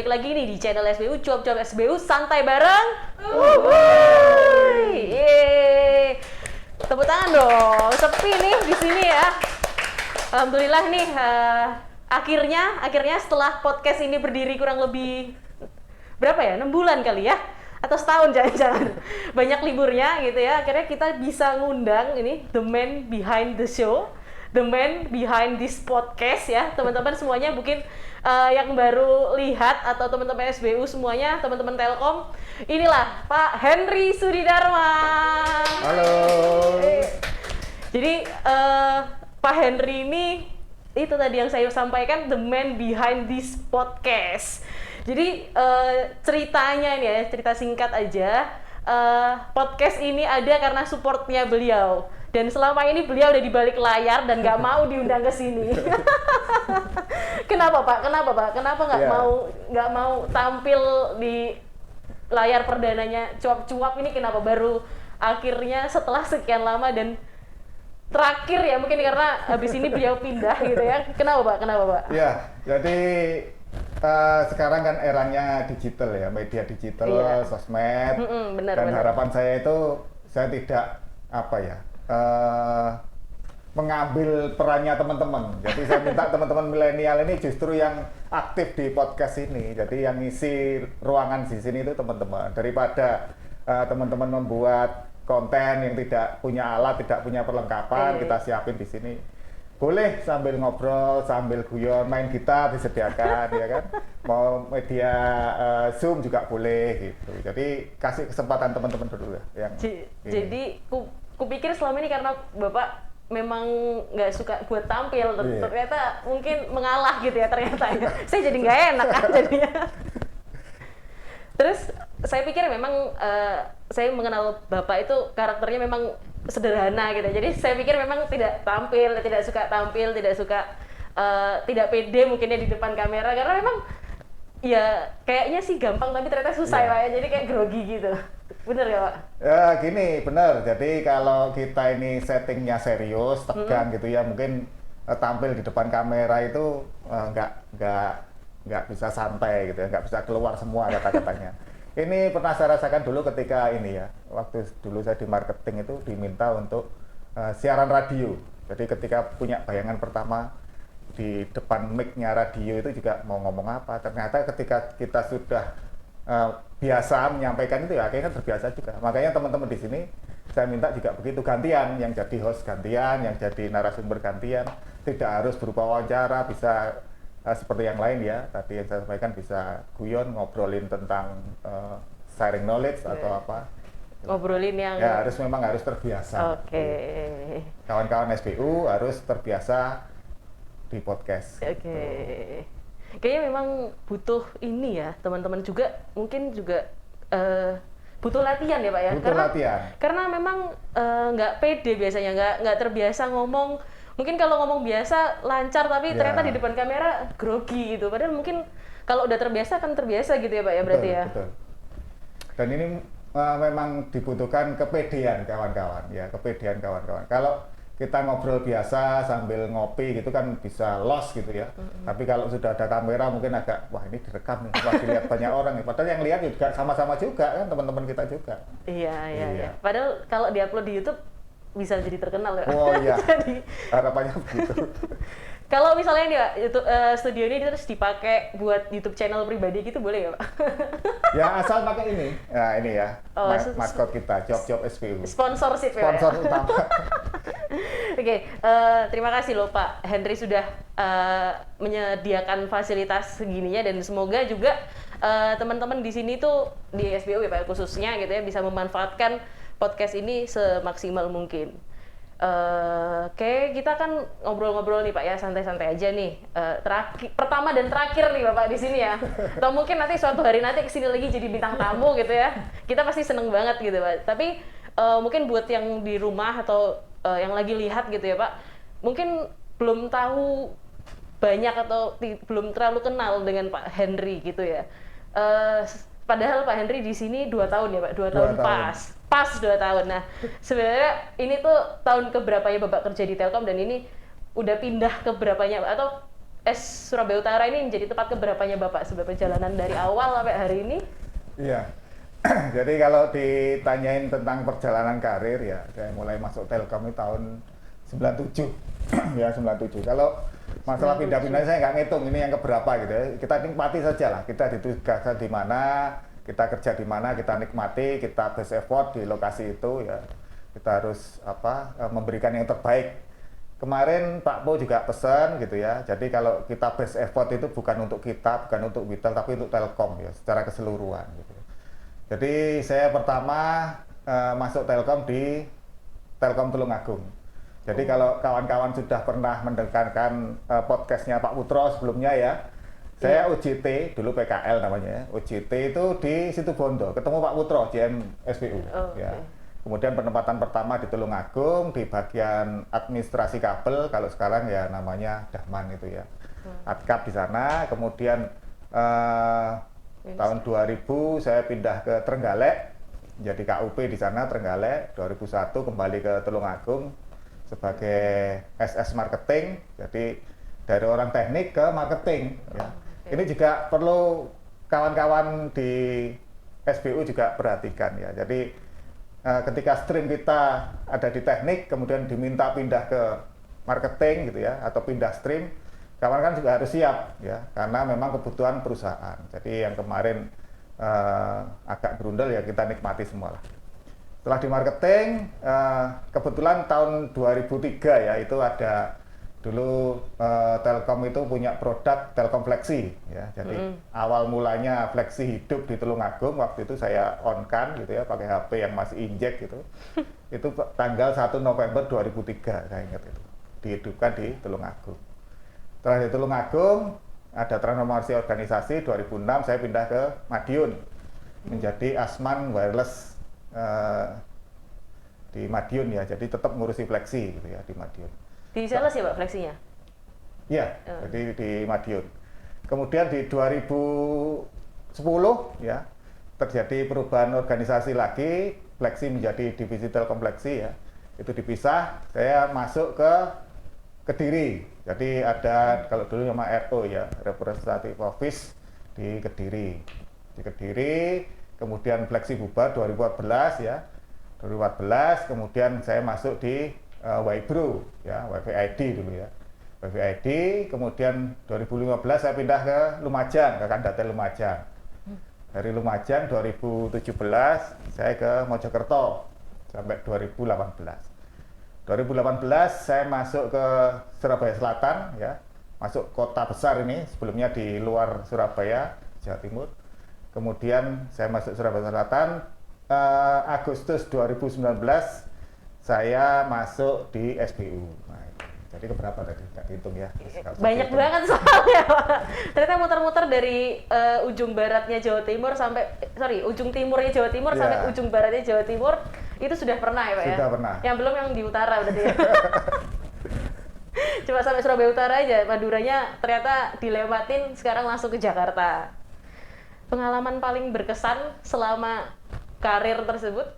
balik lagi nih di channel SBU, Cuap-Cuap SBU, santai bareng. Yeay. Tepuk tangan dong, sepi nih di sini ya. Alhamdulillah nih, akhirnya setelah podcast ini berdiri kurang lebih berapa ya? 6 bulan kali ya? Atau setahun jangan-jangan. Banyak liburnya gitu ya. Akhirnya kita bisa ngundang ini the man behind the show, the man behind this podcast ya. Teman-teman semuanya mungkin yang baru lihat atau teman-teman SBU semuanya, teman-teman Telkom, inilah Pak Henry Sudidharma. Halo. Jadi Pak Henry ini itu tadi yang saya sampaikan, the man behind this podcast. Jadi ceritanya ini ya, cerita singkat aja. Podcast ini ada karena supportnya beliau. Dan selama ini beliau udah di balik layar dan nggak mau diundang ke sini. Kenapa Pak? Kenapa nggak mau tampil di layar perdananya Cuap-Cuap ini? Kenapa baru akhirnya setelah sekian lama dan terakhir ya mungkin karena habis ini beliau pindah gitu ya. Kenapa Pak? Ya, jadi sekarang kan eranya digital ya, media digital, iya. Sosmed. Benar. Harapan saya itu saya tidak mengambil perannya teman-teman. Jadi saya minta teman-teman milenial ini justru yang aktif di podcast ini. Jadi yang ngisi ruangan di sini itu teman-teman. Daripada teman-teman membuat konten yang tidak punya alat, tidak punya perlengkapan, kita siapin di sini. Boleh sambil ngobrol, sambil guyon, main gitar disediakan, ya kan? Mau media Zoom juga boleh gitu. Jadi kasih kesempatan teman-teman dulu ya. Jadi kupikir selama ini karena Bapak memang nggak suka buat tampil, ternyata mungkin mengalah gitu ya ternyata. Saya jadi nggak enak kan jadinya. Terus saya pikir memang saya mengenal Bapak itu karakternya memang sederhana gitu. Jadi saya pikir memang tidak suka tampil, tidak pede mungkinnya di depan kamera karena memang ya kayaknya sih gampang tapi ternyata susah ya Pak ya. Jadi kayak grogi gitu. Bener ya Pak? Ya gini, bener. Jadi kalau kita ini settingnya serius, tegang gitu ya, mungkin tampil di depan kamera itu nggak bisa santai gitu ya, nggak bisa keluar semua kata-katanya. Ini pernah saya rasakan dulu ketika ini ya, waktu dulu saya di marketing itu diminta untuk siaran radio. Jadi ketika punya bayangan pertama di depan mic-nya radio itu juga mau ngomong apa, ternyata ketika kita sudah biasa menyampaikan itu ya akhirnya terbiasa juga. Makanya teman-teman di sini saya minta juga begitu, gantian, yang jadi host gantian, yang jadi narasumber gantian, tidak harus berupa wawancara, bisa seperti yang lain ya, tadi yang saya sampaikan bisa guyon, ngobrolin tentang sharing knowledge atau apa. Ngobrolin yang ya memang harus terbiasa. Oke. Kawan-kawan SBU harus terbiasa di podcast. Oke. Kayaknya memang butuh ini ya, teman-teman juga mungkin juga butuh latihan ya Pak ya. Karena memang nggak pede biasanya, nggak terbiasa ngomong. Mungkin kalau ngomong biasa lancar tapi ternyata di depan kamera grogi gitu. Padahal mungkin kalau udah terbiasa kan terbiasa gitu ya Pak ya berarti ya. Betul. Dan ini memang dibutuhkan kepedean kawan-kawan ya, kepedean kawan-kawan. Kalau kita ngobrol biasa sambil ngopi gitu kan bisa lost gitu ya. Tapi kalau sudah ada kamera mungkin agak wah ini direkam nih, wah dilihat banyak orang nih. Padahal yang lihat juga sama-sama juga kan teman-teman kita juga. Iya. Padahal kalau diupload di YouTube bisa jadi terkenal ya. Oh iya. Jadi harapannya begitu. Kalau misalnya nih Pak, YouTube, studio ini terus dipakai buat YouTube channel pribadi gitu boleh ya Pak? Ya asal pakai ini. Nah ini ya, maskot kita, Cuap-Cuap SBU. Sponsorship ya? Sponsor utama. Oke, terima kasih loh Pak Henry sudah menyediakan fasilitas segininya dan semoga juga teman-teman di sini tuh di SBU ya Pak khususnya gitu ya bisa memanfaatkan podcast ini semaksimal mungkin. Oke, kita kan ngobrol-ngobrol nih Pak ya, santai-santai aja nih. Pertama dan terakhir nih Bapak di sini ya. Atau mungkin nanti suatu hari nanti kesini lagi jadi bintang tamu gitu ya. Kita pasti seneng banget gitu Pak. Tapi mungkin buat yang di rumah atau yang lagi lihat gitu ya Pak, mungkin belum tahu banyak atau belum terlalu kenal dengan Pak Henry gitu ya. Padahal Pak Henry di sini 2 tahun ya Pak, 2 tahun pas 2 tahun. Nah sebenarnya ini tuh tahun keberapanya Bapak kerja di Telkom dan ini udah pindah ke berapanya atau Surabaya Utara ini menjadi tempat keberapanya Bapak sebagai perjalanan dari awal sampai hari ini? Iya. Jadi kalau ditanyain tentang perjalanan karir ya, saya mulai masuk Telkom itu tahun 97. Ya 97. Kalau masalah pindah-pindah saya nggak ngitung ini yang keberapa gitu ya. Kita nikmati saja lah. Kita ditugaskan di mana, kita kerja di mana, kita nikmati, kita best effort di lokasi itu ya. Kita harus memberikan yang terbaik. Kemarin Pak Po juga pesan gitu ya. Jadi kalau kita best effort itu bukan untuk kita, bukan untuk Witel, tapi untuk Telkom ya secara keseluruhan gitu. Jadi saya pertama masuk Telkom di Telkom Tulungagung. Jadi kalau kawan-kawan sudah pernah mendengarkan podcastnya Pak Putro sebelumnya ya, saya UJT dulu PKL namanya. UJT itu di Situbondo, ketemu Pak Putro GM SBU. Ya. Kemudian penempatan pertama di Tulungagung di bagian administrasi kabel, kalau sekarang ya namanya Dahman itu ya. Adkap di sana, kemudian tahun 2000 saya pindah ke Trenggalek, jadi KUP di sana Trenggalek. 2001 kembali ke Tulungagung sebagai SS Marketing, jadi dari orang teknik ke marketing. Ya. Ini juga perlu kawan-kawan di SBU juga perhatikan ya. Jadi ketika stream kita ada di teknik, kemudian diminta pindah ke marketing gitu ya, atau pindah stream, kawan kan juga harus siap ya, karena memang kebutuhan perusahaan. Jadi yang kemarin agak gerundel ya kita nikmati semua lah. Setelah di marketing, kebetulan tahun 2003 ya itu ada dulu Telkom itu punya produk Telkom Flexi ya. Jadi awal mulanya Flexi hidup di Tulungagung, waktu itu saya on kan gitu ya, pakai HP yang masih injek gitu. Itu tanggal 1 November 2003 saya ingat itu. Dihidupkan di Tulungagung. Setelah di Tulungagung, ada transformasi organisasi, 2006 saya pindah ke Madiun, menjadi Asman Wireless di Madiun ya, jadi tetap ngurusi Flexi gitu ya di Madiun. Di sales ya Pak Flexinya? Iya, jadi di Madiun. Kemudian di 2010 ya, terjadi perubahan organisasi lagi, Flexi menjadi divisi Telkom Flexi ya, itu dipisah, saya masuk ke Kediri. Jadi ada kalau dulu nama RO ya, Representative Office di Kediri. Di Kediri, kemudian Flexi bubar 2014 ya. 2014 kemudian saya masuk di Wibro ya, WiFi ID dulu ya. WiFi ID, kemudian 2015 saya pindah ke Lumajang, ke Kandatel Lumajang. Dari Lumajang 2017 saya ke Mojokerto sampai 2018. 2018 saya masuk ke Surabaya Selatan ya, masuk kota besar ini, sebelumnya di luar Surabaya, Jawa Timur. Kemudian saya masuk Surabaya Selatan, Agustus 2019 saya masuk di SBU. Nah, jadi keberapa tadi? Nggak hitung ya. Banyak banget soalnya Pak. Ternyata muter-muter dari ujung baratnya Jawa Timur sampai, ujung timurnya Jawa Timur sampai ujung baratnya Jawa Timur. Itu sudah pernah ya Pak ya? Sudah pernah. Yang belum yang di utara berarti ya? Cuma sampai Surabaya Utara aja, Maduranya ternyata dilewatin, sekarang langsung ke Jakarta. Pengalaman paling berkesan selama karir tersebut?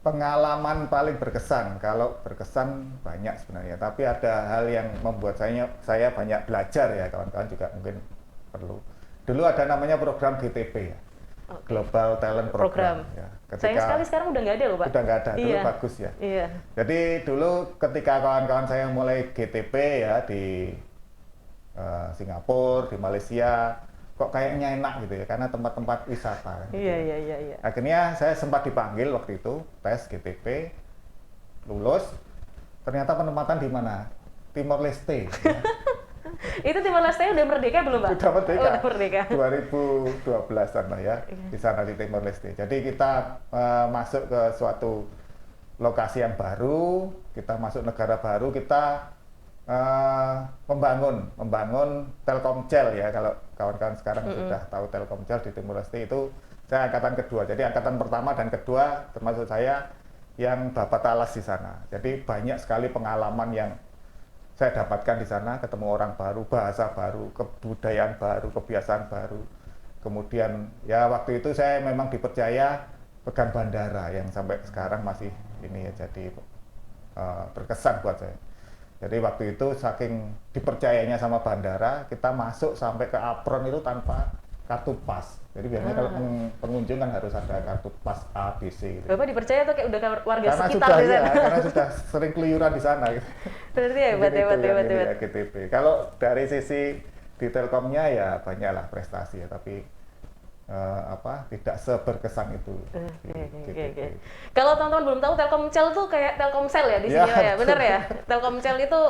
Pengalaman paling berkesan, kalau berkesan banyak sebenarnya, tapi ada hal yang membuat saya banyak belajar ya, kawan-kawan juga mungkin perlu. Dulu ada namanya program GTP ya. Global Talent Program. Ya. Sayang sekali sekarang udah nggak ada loh Pak. Udah nggak ada, dulu bagus ya. Iya. Jadi dulu ketika kawan-kawan saya mulai GTP ya di Singapura, di Malaysia, kok kayaknya enak gitu ya, karena tempat-tempat wisata. Gitu. Iya. Akhirnya saya sempat dipanggil waktu itu, tes GTP, lulus, ternyata penempatan di mana? Timor Leste. Ya. Itu Timor Leste udah merdeka belum Pak? Udah merdeka. Udah merdeka. 2012-an lah ya, di sana di Timor Leste. Jadi kita masuk ke suatu lokasi yang baru, kita masuk negara baru, kita membangun Telkomsel ya. Kalau kawan-kawan sekarang sudah tahu Telkomsel di Timor Leste, itu saya angkatan kedua. Jadi angkatan pertama dan kedua termasuk saya yang babat alas di sana. Jadi banyak sekali pengalaman yang saya dapatkan di sana, ketemu orang baru, bahasa baru, kebudayaan baru, kebiasaan baru. Kemudian ya waktu itu saya memang dipercaya pegang bandara yang sampai sekarang masih ini ya, jadi berkesan buat saya. Jadi waktu itu saking dipercayanya sama bandara, kita masuk sampai ke apron itu tanpa kartu pas. Jadi biasanya kalau pengunjung kan harus ada kartu pas A, B, C gitu. Bapak dipercaya tuh kayak udah warga Karena sekitar sudah di sana. ya, karena sudah sering keluyuran di sana gitu. Berarti hebat, Mungkin hebat, itu yang hebat, ini hebat. ya, GTP. Kalau dari sisi di Telkomnya ya banyaklah prestasi ya, tapi tidak seberkesan itu di GTP. Kalau teman-teman belum tahu, Telkomsel tuh kayak Telkomsel ya di sini ya, bener ya? Telkomsel itu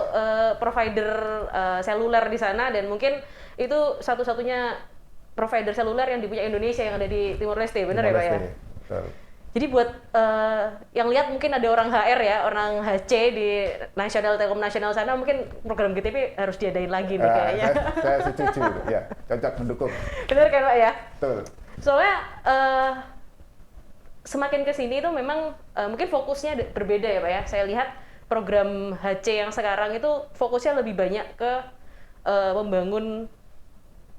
provider seluler di sana, dan mungkin itu satu-satunya provider seluler yang dipunya Indonesia yang ada di Timor Leste, bener ya Pak ya? Betul. Jadi buat yang lihat mungkin ada orang HR ya, orang HC di Nasional Telkom Nasional sana, mungkin program GTP harus diadain lagi nih kayaknya. Saya setuju, ya, cocok mendukung. Bener kan Pak ya? Betul. Soalnya semakin ke sini itu memang mungkin fokusnya berbeda ya Pak ya. Saya lihat program HC yang sekarang itu fokusnya lebih banyak ke membangun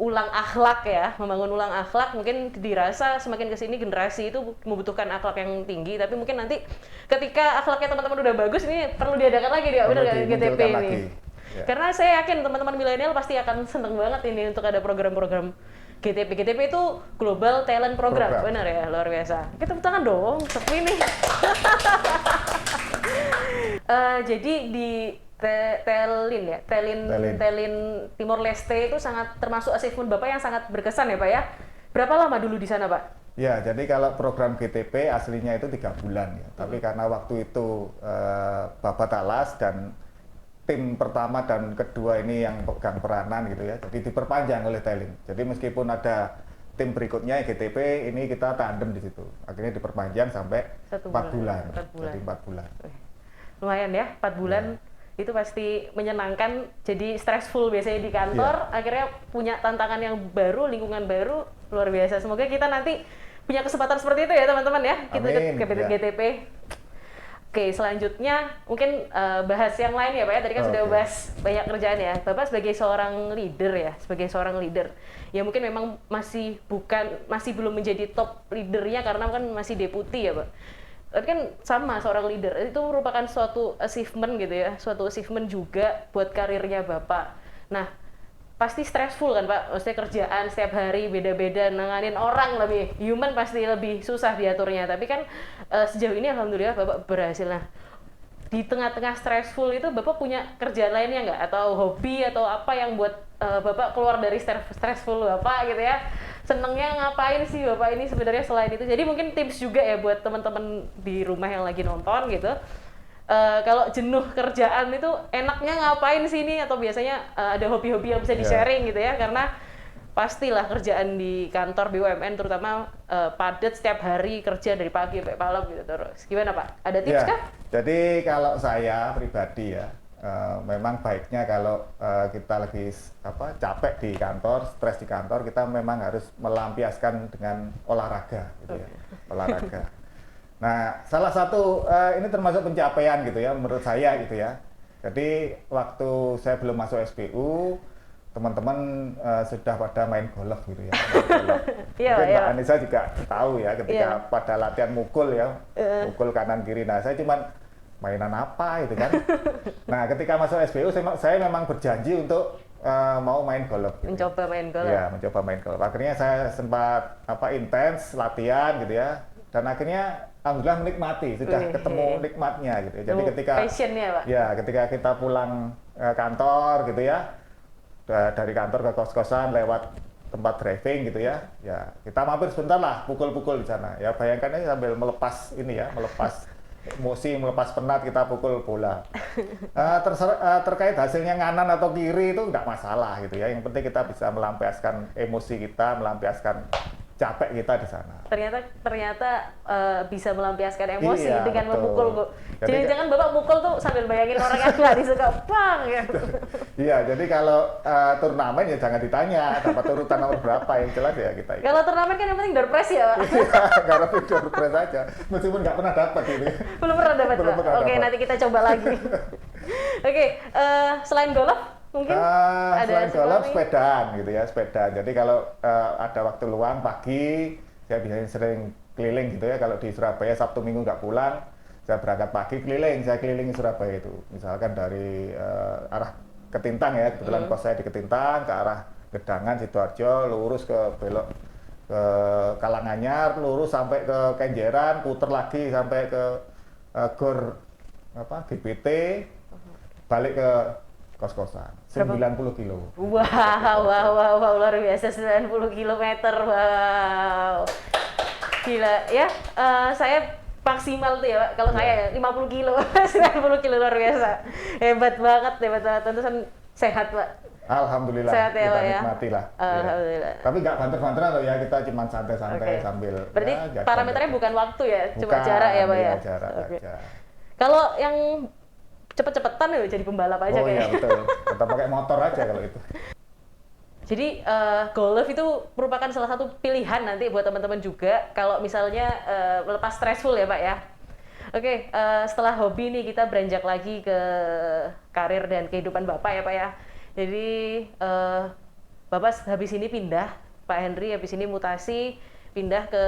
ulang akhlak ya, membangun ulang akhlak. Mungkin dirasa semakin kesini generasi itu membutuhkan akhlak yang tinggi, tapi mungkin nanti ketika akhlaknya teman-teman udah bagus, ini perlu diadakan lagi dia, benar kan GTP ini. Ya. Karena saya yakin teman-teman milenial pasti akan seneng banget ini untuk ada program-program GTP. GTP itu Global Talent Program, benar ya, luar biasa. Kita tepuk tangan dong, sepi nih. Jadi di Telin Timor Leste itu sangat termasuk achievement Bapak yang sangat berkesan ya Pak ya. Berapa lama dulu di sana Pak? Ya, jadi kalau program GTP aslinya itu 3 bulan ya. Tapi karena waktu itu Bapak Talas dan tim pertama dan kedua ini yang pegang peranan gitu ya. Jadi diperpanjang oleh Telin. Jadi meskipun ada tim berikutnya GTP, ini kita tandem di situ. Akhirnya diperpanjang sampai 4 bulan. Jadi 4 bulan. Lumayan ya, 4 bulan. Ya. Itu pasti menyenangkan, jadi stressful biasanya di kantor, akhirnya punya tantangan yang baru, lingkungan baru, luar biasa. Semoga kita nanti punya kesempatan seperti itu ya teman-teman ya, kita ke GTP. Oke, selanjutnya mungkin bahas yang lain ya Pak ya, tadi kan sudah bahas banyak kerjaan ya. Bapak sebagai seorang leader ya mungkin memang masih belum menjadi top leadernya karena kan masih deputi ya Pak. Tapi kan sama, seorang leader itu merupakan suatu achievement gitu ya, suatu achievement juga buat karirnya Bapak. Nah, pasti stressful kan Pak, maksudnya kerjaan setiap hari beda-beda, nanganin orang lebih human, pasti lebih susah diaturnya. Tapi kan sejauh ini alhamdulillah Bapak berhasil. Nah, di tengah-tengah stressful itu Bapak punya kerjaan lainnya nggak? Atau hobi atau apa yang buat Bapak keluar dari stressful Bapak gitu ya? Senengnya ngapain sih Bapak ini sebenarnya selain itu? Jadi mungkin tips juga ya buat teman-teman di rumah yang lagi nonton gitu. Kalau jenuh kerjaan itu enaknya ngapain sih ini? Atau biasanya ada hobi-hobi yang bisa di-sharing gitu ya? Karena pastilah kerjaan di kantor BUMN terutama padat setiap hari, kerja dari pagi sampai malam gitu terus. Gimana Pak? Ada tips kah? Jadi kalau saya pribadi ya, memang baiknya kalau kita lagi capek di kantor, stres di kantor, kita memang harus melampiaskan dengan olahraga gitu ya. Olahraga. Nah, salah satu ini termasuk pencapaian gitu ya menurut saya gitu ya. Jadi waktu saya belum masuk SBU, teman-teman sudah pada main golf gitu ya. Mungkin Mbak Anissa juga tahu ya ketika pada latihan mukul ya, mukul kanan kiri. Nah, saya cuman mainan apa itu kan. Nah, ketika masuk SBU saya memang berjanji untuk mau main golf. Gitu. Mencoba main golf. Ya, mencoba main golf. Akhirnya saya sempat intens latihan gitu ya. Dan akhirnya alhamdulillah menikmati, sudah ketemu nikmatnya gitu. Jadi ketika passionnya, Pak. Ya, ketika kita pulang kantor gitu ya. Dari kantor ke kos-kosan lewat tempat driving gitu ya. Ya, kita mampir sebentar lah pukul-pukul di sana. Ya, bayangkan aja sambil melepas ini ya, melepas emosi, melepas penat kita pukul bola. Terkait hasilnya nganan atau kiri itu nggak masalah gitu ya. Yang penting kita bisa melampiaskan emosi kita, melampiaskan capek kita di sana. Ternyata bisa melampiaskan emosi dengan betul. memukul. Jangan-jangan Bapak mukul tuh sambil bayangin orang yang nggak disuka, pang ya. Iya, jadi kalau turnamen ya jangan ditanya dapat urutan nomor berapa, yang jelas ya kita. Kalau turnamen kan yang penting door prize ya, Pak. Karena door prize aja, meskipun nggak pernah dapat ini. Belum pernah dapat, Pak. Oke, nanti kita coba lagi. Oke, selain golf mungkin ada selain golf sepedaan gitu ya, sepedaan. Jadi kalau ada waktu luang pagi saya biasanya sering keliling gitu ya. Kalau di Surabaya Sabtu Minggu nggak pulang, Saya berangkat pagi keliling, saya kelilingi Surabaya itu. Misalkan dari arah Ketintang ya, kebetulan kos saya di Ketintang, ke arah Gedangan, Sidoarjo, lurus ke belok ke Kalanganyar, lurus sampai ke Kenjeran, puter lagi sampai ke Gor GPT, balik ke kos-kosan. 90 kilo. Wow, luar biasa 90 kilometer, wow. Gila, ya, saya maksimal tuh ya, kalau saya ya 50 kilo, 90 kilo luar biasa. Hebat banget. Tentusan sehat, Pak. Alhamdulillah, sehat ya, kita Pak, ya? nikmati lah. Alhamdulillah. Ya. Tapi nggak banter-banteran loh ya, kita cuma santai-santai sambil. Berarti ya, parameternya bukan waktu ya, cuma jarak ya, Pak ya? Jarak aja. Kalau yang cepet-cepetan ya jadi pembalap aja kayaknya. kayaknya. Iya betul, kita pakai motor aja kalau itu. Jadi golf itu merupakan salah satu pilihan nanti buat teman-teman juga kalau misalnya melepas stressful ya Pak ya. Oke, setelah hobi nih kita beranjak lagi ke karir dan kehidupan Bapak ya Pak ya. Jadi Bapak habis ini pindah, Pak Henry habis ini mutasi, pindah ke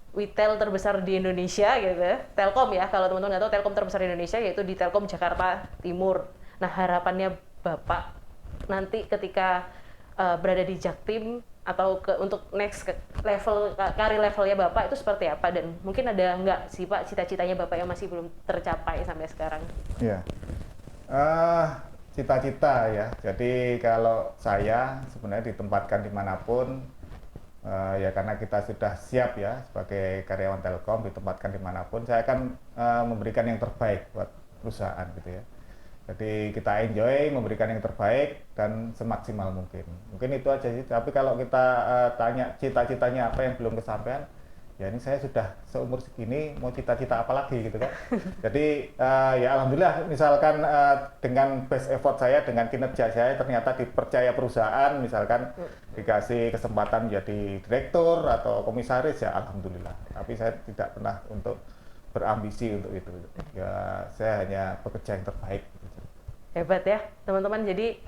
retail terbesar di Indonesia gitu, Telkom ya, kalau teman-teman nggak tahu Telkom terbesar di Indonesia yaitu di Telkom Jakarta Timur. Nah harapannya Bapak nanti ketika berada di Jaktim atau untuk next level karir levelnya Bapak itu seperti apa, dan mungkin ada nggak sih Pak cita-citanya Bapak yang masih belum tercapai sampai sekarang? Iya, cita-cita ya. Jadi kalau saya sebenarnya ditempatkan dimanapun, ya karena kita sudah siap ya sebagai karyawan Telkom, ditempatkan dimanapun, saya akan memberikan yang terbaik buat perusahaan gitu ya. Jadi kita enjoy memberikan yang terbaik dan semaksimal mungkin. Mungkin itu aja sih. Tapi kalau kita tanya cita-citanya apa yang belum kesampaian, ya ini saya sudah seumur segini mau cita-cita apa lagi gitu kan. Jadi ya alhamdulillah misalkan dengan best effort saya, dengan kinerja saya ternyata dipercaya perusahaan, misalkan dikasih kesempatan menjadi direktur atau komisaris, ya alhamdulillah. Tapi saya tidak pernah untuk berambisi untuk itu. Ya saya hanya bekerja yang terbaik. Hebat ya teman-teman. Jadi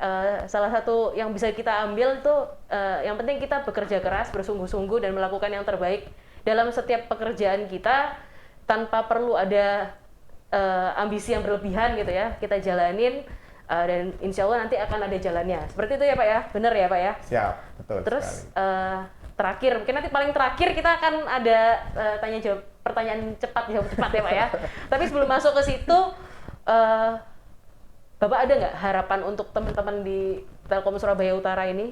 salah satu yang bisa kita ambil tuh yang penting kita bekerja keras, bersungguh-sungguh dan melakukan yang terbaik dalam setiap pekerjaan kita tanpa perlu ada ambisi yang berlebihan gitu ya. Kita jalanin dan insya Allah nanti akan ada jalannya. Seperti itu ya Pak ya? Benar ya Pak ya? Siap, betul. Terus terakhir, mungkin nanti paling terakhir kita akan ada tanya jawab, pertanyaan cepat jawab cepat ya Pak ya. Tapi sebelum masuk ke situ, Bapak ada nggak harapan untuk teman-teman di Telkom Surabaya Utara ini?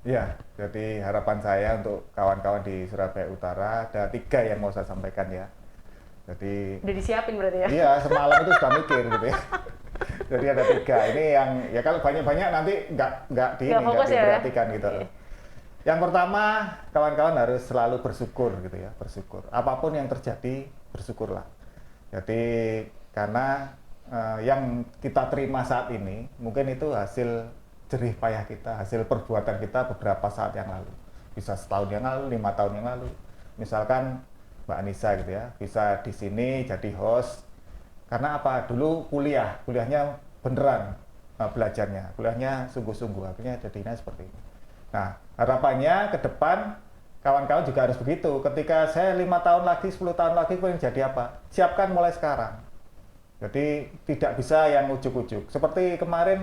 Iya, jadi harapan saya untuk kawan-kawan di Surabaya Utara ada 3 yang mau saya sampaikan ya. Jadi udah disiapin berarti ya? Iya, semalam itu sudah mikir gitu ya. Jadi ada 3 ini yang ya kalau banyak-banyak nanti nggak diperhatikan gitu. Iya. Yang pertama, kawan-kawan harus selalu bersyukur gitu ya, bersyukur. Apapun yang terjadi, bersyukurlah. Jadi karena yang kita terima saat ini mungkin itu hasil jerih payah kita, hasil perbuatan kita beberapa saat yang lalu, bisa setahun yang lalu, 5 tahun yang lalu. Misalkan Mbak Anissa gitu ya, bisa di sini jadi host karena apa? Dulu kuliahnya beneran belajarnya, kuliahnya sungguh-sungguh, akhirnya jadinya seperti ini. Nah harapannya ke depan kawan-kawan juga harus begitu. Ketika saya 5 tahun lagi, 10 tahun lagi pengen jadi apa? Siapkan mulai sekarang. Jadi tidak bisa yang ujuk-ujuk. Seperti kemarin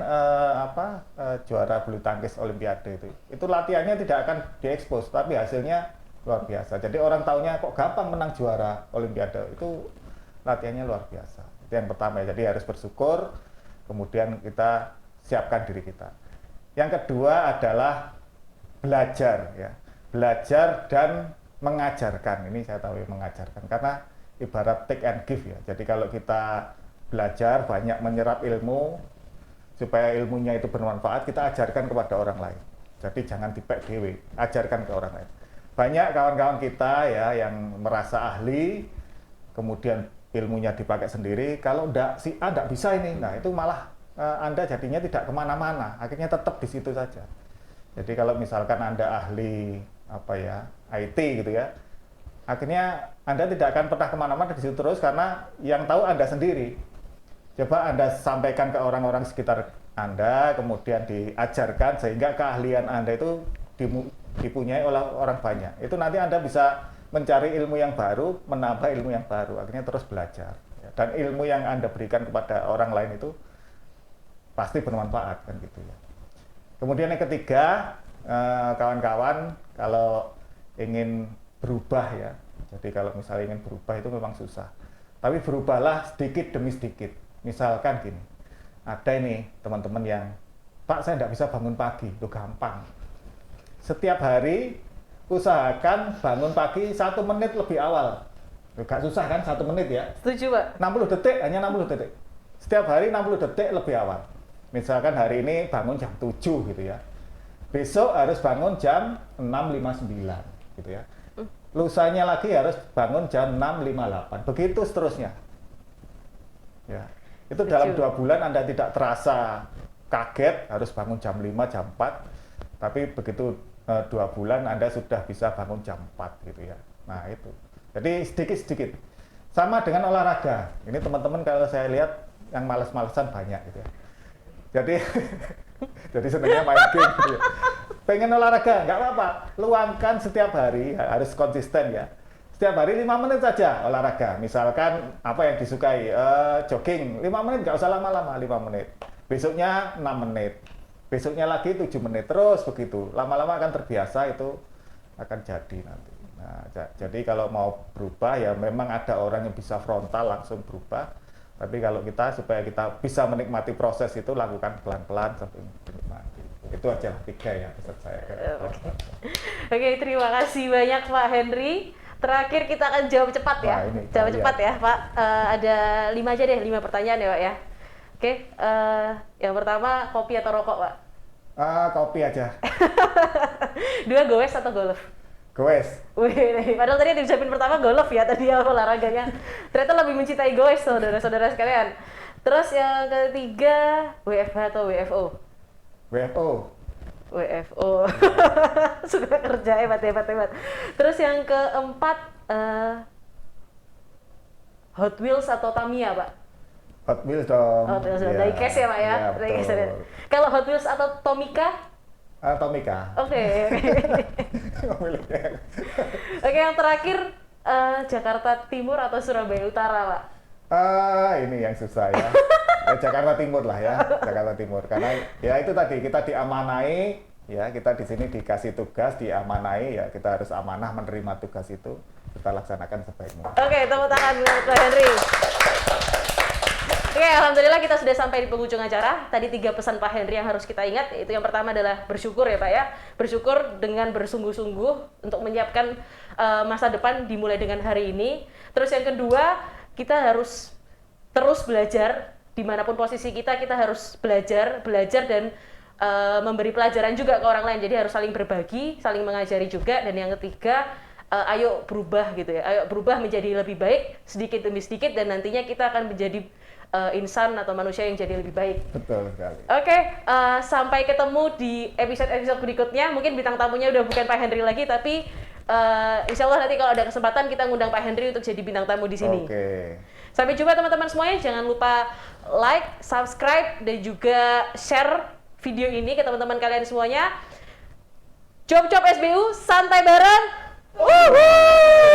juara bulu tangkis Olimpiade itu latihannya tidak akan diekspos, tapi hasilnya luar biasa. Jadi orang taunya kok gampang menang juara Olimpiade, itu latihannya luar biasa. Itu yang pertama ya. Jadi harus bersyukur, kemudian kita siapkan diri kita. Yang kedua adalah belajar ya, belajar dan mengajarkan. Ini saya tahu ya, mengajarkan karena ibarat take and give ya. Jadi kalau kita belajar banyak menyerap ilmu supaya ilmunya itu bermanfaat, kita ajarkan kepada orang lain. Jadi jangan dipek dewe, ajarkan ke orang lain. Banyak kawan-kawan kita ya yang merasa ahli, kemudian ilmunya dipakai sendiri. Kalau si A enggak bisa ini, nah itu malah Anda jadinya tidak kemana-mana, akhirnya tetap di situ saja. Jadi kalau misalkan Anda ahli IT gitu ya, akhirnya Anda tidak akan pernah kemana-mana di situ terus karena yang tahu Anda sendiri. Coba Anda sampaikan ke orang-orang sekitar Anda, kemudian diajarkan sehingga keahlian Anda itu dipunyai oleh orang banyak. Itu nanti Anda bisa mencari ilmu yang baru, menambah ilmu yang baru, akhirnya terus belajar. Ya. Dan ilmu yang Anda berikan kepada orang lain itu pasti bermanfaat kan gitu ya. Kemudian yang ketiga, kawan-kawan kalau ingin berubah ya, jadi kalau misalnya ingin berubah itu memang susah. Tapi berubahlah sedikit demi sedikit. Misalkan gini, ada ini teman-teman yang, Pak saya tidak bisa bangun pagi, itu gampang. Setiap hari usahakan bangun pagi 1 menit lebih awal. Gak susah kan 1 menit ya? Setuju, Pak. 60 detik, hanya 60 detik. Setiap hari 60 detik lebih awal. Misalkan hari ini bangun jam 7 gitu ya. Besok harus bangun jam 6.59 gitu ya. Lusanya lagi harus bangun jam 6.58. Begitu seterusnya. Ya. Itu dalam 2 bulan Anda tidak terasa kaget harus bangun jam 5, jam 4. Tapi begitu 2 bulan Anda sudah bisa bangun jam 4 gitu ya. Nah itu. Jadi sedikit-sedikit. Sama dengan olahraga. Ini teman-teman kalau saya lihat yang malas-malasan banyak gitu ya. Jadi jadi sebenarnya main game gitu ya. Pengen olahraga, nggak apa-apa. Luangkan setiap hari, harus konsisten ya. Setiap hari 5 menit saja olahraga. Misalkan apa yang disukai, jogging 5 menit, nggak usah lama-lama, 5 menit. Besoknya 6 menit. Besoknya lagi 7 menit, terus begitu. Lama-lama akan terbiasa, itu akan jadi nanti. Nah, jadi kalau mau berubah ya memang ada orang yang bisa frontal langsung berubah. Tapi kalau kita, supaya kita bisa menikmati proses itu, lakukan pelan-pelan sampai menikmati. Itu aja 3 ya pesan saya. Oke, terima kasih banyak Pak Henry. Terakhir kita akan jawab cepat ya. Jawab cepat ya Pak. Ada 5 aja deh, 5 pertanyaan ya Pak ya. Oke, yang pertama kopi atau rokok Pak? Kopi aja. 2 goes atau golf? Goes. Wih, padahal tadi yang disiapin pertama golf ya tadi ya olahraganya. Ternyata lebih mencintai goes saudara-saudara sekalian. Terus yang ketiga WFH atau WFO? WFO. WFO. Suka kerja hebat. Terus yang keempat Hot Wheels atau Tamiya Pak? Hot Wheels dong. Hot Wheels dong. Diecast ya Pak ya? Betul. Kalau Hot Wheels atau Tomica? Tomica. Oke. Oke, yang terakhir Jakarta Timur atau Surabaya Utara, Pak? Ini yang susah ya. Jakarta Timur lah ya, Jakarta Timur. Karena ya itu tadi kita diamanai, ya kita di sini dikasih tugas, diamanai ya kita harus amanah menerima tugas itu, kita laksanakan sebaik mungkin. Oke, tepuk tangan buat Pak Henry. Oke, alhamdulillah kita sudah sampai di penghujung acara. Tadi 3 pesan Pak Henry yang harus kita ingat. Itu yang pertama adalah bersyukur ya Pak ya. Bersyukur dengan bersungguh-sungguh untuk menyiapkan masa depan dimulai dengan hari ini. Terus yang kedua, kita harus terus belajar. Dimanapun posisi kita harus belajar dan memberi pelajaran juga ke orang lain. Jadi harus saling berbagi, saling mengajari juga. Dan yang ketiga, ayo berubah gitu ya. Ayo berubah menjadi lebih baik sedikit demi sedikit dan nantinya kita akan menjadi insan atau manusia yang jadi lebih baik. Betul sekali. Oke, sampai ketemu di episode-episode berikutnya. Mungkin bintang tamunya udah bukan Pak Henry lagi, tapi insya Allah nanti kalau ada kesempatan kita ngundang Pak Henry untuk jadi bintang tamu di sini. Oke. Sampai jumpa teman-teman semuanya. Jangan lupa like, subscribe, dan juga share video ini ke teman-teman kalian semuanya. Job SBU, santai bareng. Woohoo!